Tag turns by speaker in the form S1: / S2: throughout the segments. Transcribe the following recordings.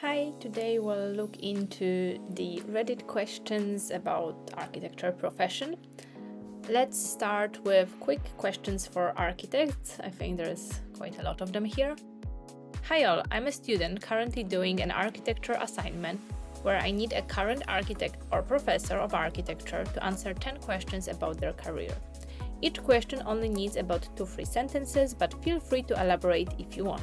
S1: Hi, today we'll look into the Reddit questions about architecture profession. Let's start with quick questions for architects. I think there's quite a lot of them here. Hi all, I'm a student currently doing an architecture assignment where I need a current architect or professor of architecture to answer 10 questions about their career. Each question only needs about 2-3 sentences, but feel free to elaborate if you want.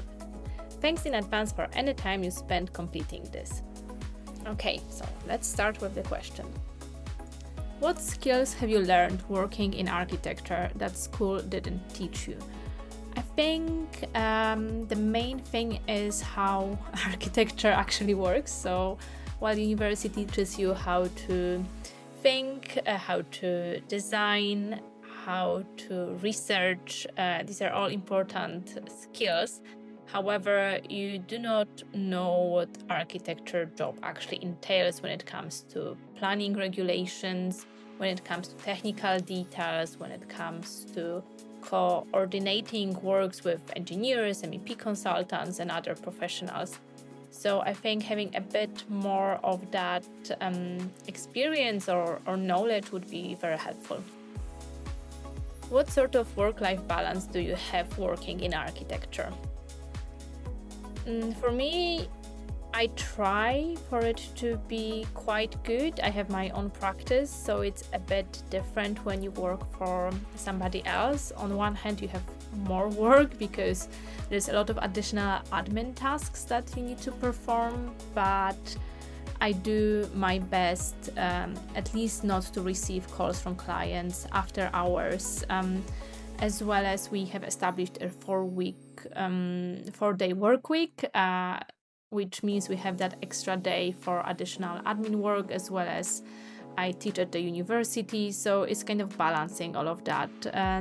S1: Thanks in advance for any time you spend completing this. Okay, so let's start with the question. What skills have you learned working in architecture that school didn't teach you? I think the main thing is how architecture actually works. So while university teaches you how to think, how to design, how to research, these are all important skills. However, you do not know what architecture job actually entails when it comes to planning regulations, when it comes to technical details, when it comes to coordinating works with engineers, MEP consultants, and other professionals. So I think having a bit more of that experience or knowledge would be very helpful. What sort of work-life balance do you have working in architecture? For me, I try for it to be quite good. I have my own practice, so it's a bit different when you work for somebody else. On one hand, you have more work because there's a lot of additional admin tasks that you need to perform, but I do my best, at least not to receive calls from clients after hours. As well as we have established a 4-day work week, which means we have that extra day for additional admin work, as well as I teach at the university, so it's kind of balancing all of that.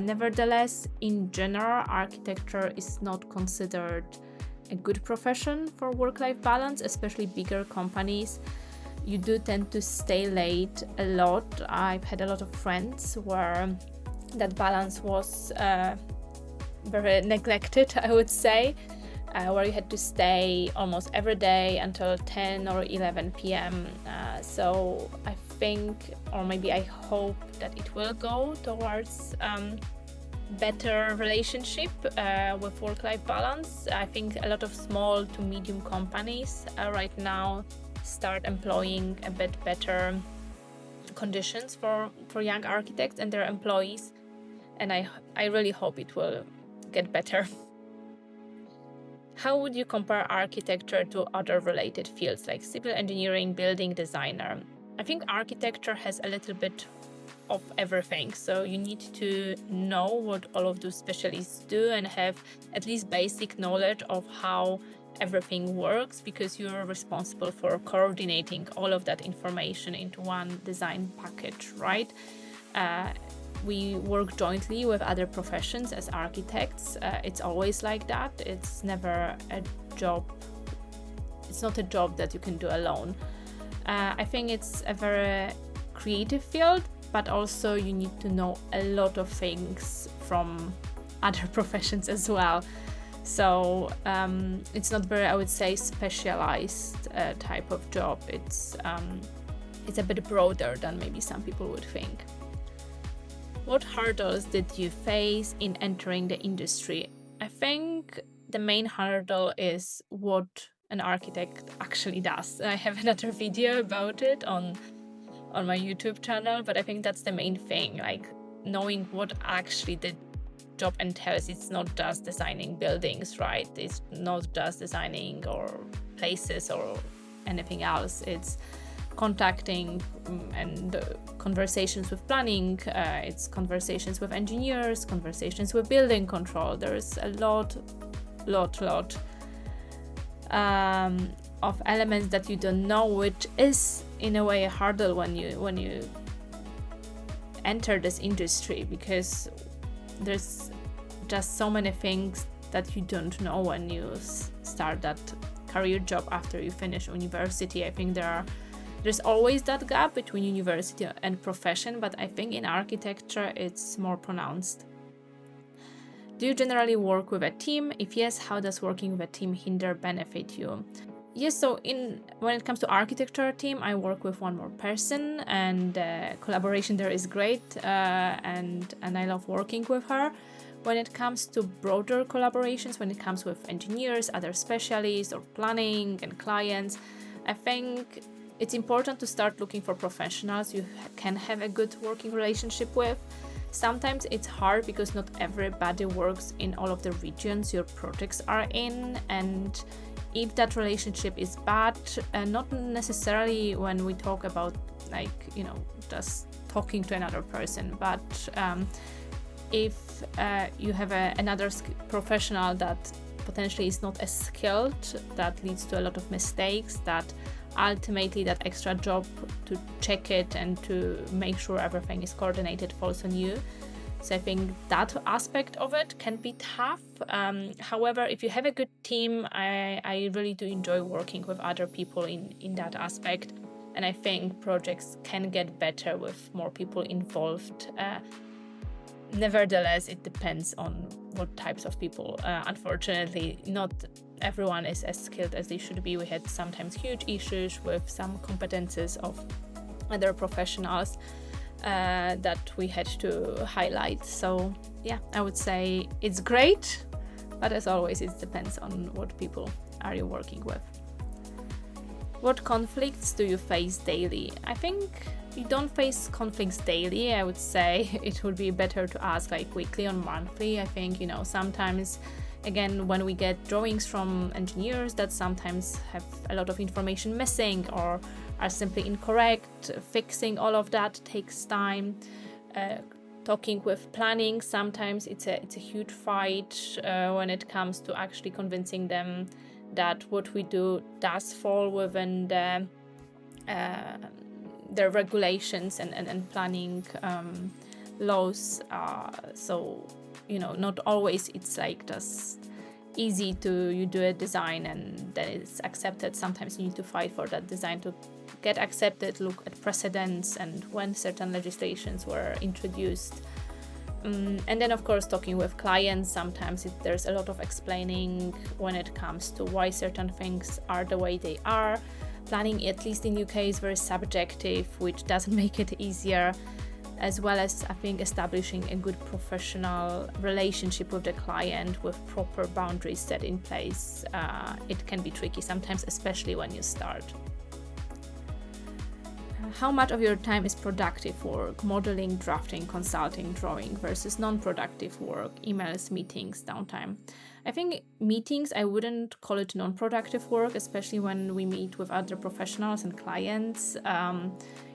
S1: Nevertheless, in general, architecture is not considered a good profession for work-life balance, especially bigger companies. You do tend to stay late a lot. I've had a lot of friends where that balance was very neglected, I would say, where you had to stay almost every day until 10 or 11 p.m. So I think, or maybe I hope, that it will go towards better relationship with work-life balance. I think a lot of small to medium companies right now start employing a bit better conditions for young architects and their employees, and I really hope it will get better. How would you compare architecture to other related fields like civil engineering, building designer? I think architecture has a little bit of everything, so you need to know what all of those specialists do and have at least basic knowledge of how everything works, because you're responsible for coordinating all of that information into one design package, right? We work jointly with other professions as architects. It's always like that. It's never a job. It's not a job that you can do alone. I think it's a very creative field, but also you need to know a lot of things from other professions as well. So it's not very, I would say, specialized type of job. It's a bit broader than maybe some people would think. What hurdles did you face in entering the industry? I think the main hurdle is what an architect actually does. I have another video about it on my YouTube channel, but I think that's the main thing, like knowing what actually the job entails. It's not just designing buildings, right? It's not just designing or places or anything else. It's contacting and conversations with planning, it's conversations with engineers, conversations with building control. There's a lot of elements that you don't know, which is in a way a hurdle when you enter this industry, because there's just so many things that you don't know when you start that career job after you finish university. I think there's always that gap between university and profession, but I think in architecture it's more pronounced. Do you generally work with a team? If yes, how does working with a team hinder benefit you? Yes, so when it comes to architecture team, I work with one more person, and collaboration there is great, and I love working with her. When it comes to broader collaborations, when it comes with engineers, other specialists, or planning and clients, I think it's important to start looking for professionals you can have a good working relationship with. Sometimes it's hard because not everybody works in all of the regions your projects are in, and if that relationship is bad, not necessarily when we talk about just talking to another person, but if you have another professional that potentially is not as skilled, that leads to a lot of mistakes, that ultimately that extra job to check it and to make sure everything is coordinated falls on you. So I think that aspect of it can be tough. However, if you have a good team, I really do enjoy working with other people in that aspect. And I think projects can get better with more people involved. Nevertheless, it depends on what types of people. Unfortunately, not everyone is as skilled as they should be. We had sometimes huge issues with some competences of other professionals that we had to highlight. So yeah, I would say it's great, but as always, it depends on what people are you working with. What conflicts do you face daily? I think you don't face conflicts daily. I would say it would be better to ask like weekly or monthly. I think, sometimes, again, when we get drawings from engineers that sometimes have a lot of information missing or are simply incorrect, fixing all of that takes time. Talking with planning, sometimes it's a huge fight when it comes to actually convincing them that what we do does fall within the regulations and planning laws. So not always it's like just easy to you do a design and then it's accepted. Sometimes you need to fight for that design to get accepted, look at precedents and when certain legislations were introduced. And then of course talking with clients, sometimes there's a lot of explaining when it comes to why certain things are the way they are. Planning, at least in UK, is very subjective, which doesn't make it easier, as well as I think establishing a good professional relationship with the client with proper boundaries set in place. It can be tricky sometimes, especially when you start. How much of your time is productive work, modeling, drafting, consulting, drawing, versus non-productive work, emails, meetings, downtime? I think meetings, I wouldn't call it non-productive work, especially when we meet with other professionals and clients.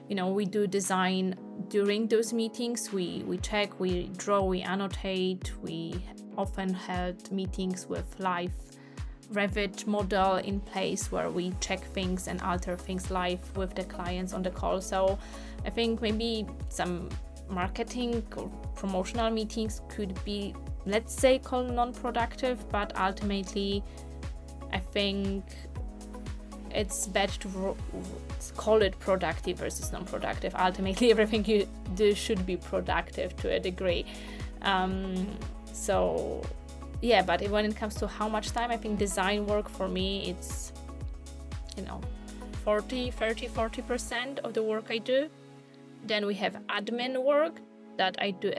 S1: We do design during those meetings. We check, we draw, we annotate. We often held meetings with live Revit model in place where we check things and alter things live with the clients on the call. So I think maybe some marketing or promotional meetings could be, let's say, called non-productive, but ultimately I think it's better to call it productive versus non-productive. Ultimately, everything you do should be productive to a degree. Yeah, but when it comes to how much time, I think design work for me, it's 40% of the work I do. Then we have admin work that I do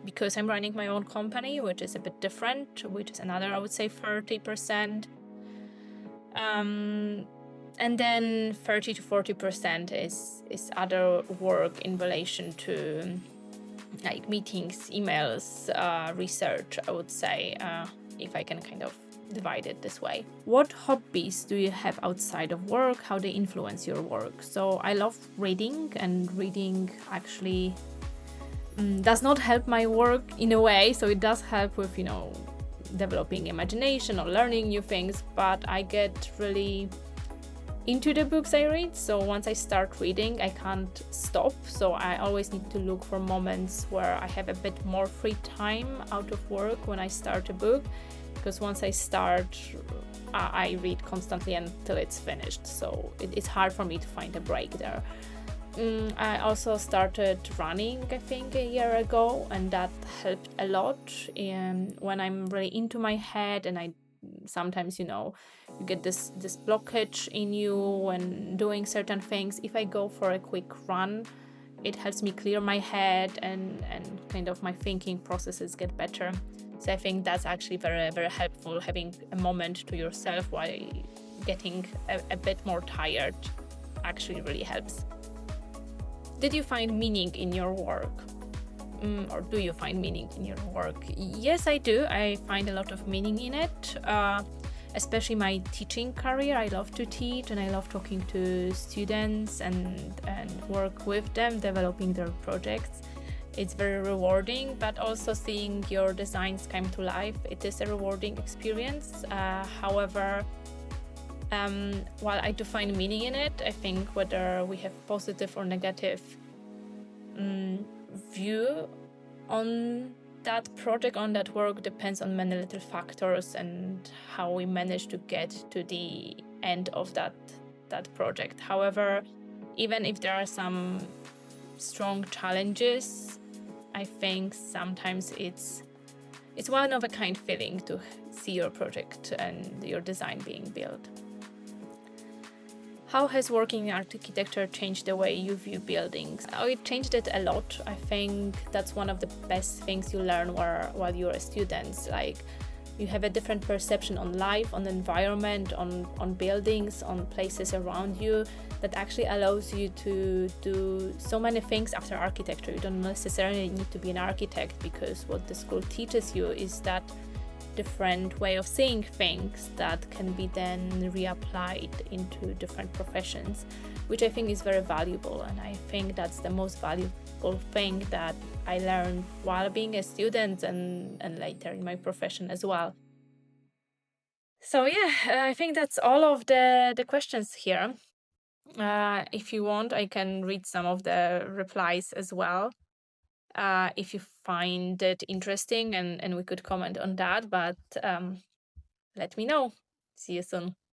S1: because I'm running my own company, which is a bit different, which is another, I would say, 30%. And then 30 to 40% is other work in relation to like meetings, emails, research, I would say, if I can kind of divide it this way. What hobbies do you have outside of work? How they influence your work? So I love reading, and reading actually does not help my work in a way. So it does help with, developing imagination or learning new things, but I get really into the books I read. So once I start reading, I can't stop. So I always need to look for moments where I have a bit more free time out of work when I start a book, because once I start, I read constantly until it's finished. So it's hard for me to find a break there. I also started running, I think, a year ago, and that helped a lot when I'm really into my head and I sometimes, you get this blockage in you when doing certain things. If I go for a quick run, it helps me clear my head, and kind of my thinking processes get better. So I think that's actually very, very helpful. Having a moment to yourself while getting a bit more tired actually really helps. Did you find meaning in your work? Or do you find meaning in your work? Yes, I do. I find a lot of meaning in it, especially my teaching career. I love to teach, and I love talking to students and work with them, developing their projects. It's very rewarding, but also seeing your designs come to life, it is a rewarding experience. However, while I do find meaning in it, I think whether we have positive or negative view on that project, on that work, depends on many little factors and how we manage to get to the end of that project. However, even if there are some strong challenges, I think sometimes it's one of a kind feeling to see your project and your design being built. How has working in architecture changed the way you view buildings? Oh, it changed it a lot. I think that's one of the best things you learn while you're a student. Like, you have a different perception on life, on the environment, on buildings, on places around you, that actually allows you to do so many things after architecture. You don't necessarily need to be an architect, because what the school teaches you is that different way of seeing things that can be then reapplied into different professions, which I think is very valuable. And I think that's the most valuable thing that I learned while being a student and later in my profession as well. So yeah, I think that's all of the questions here. If you want, I can read some of the replies as well, if you find it interesting, and we could comment on that. But let me know. See you soon.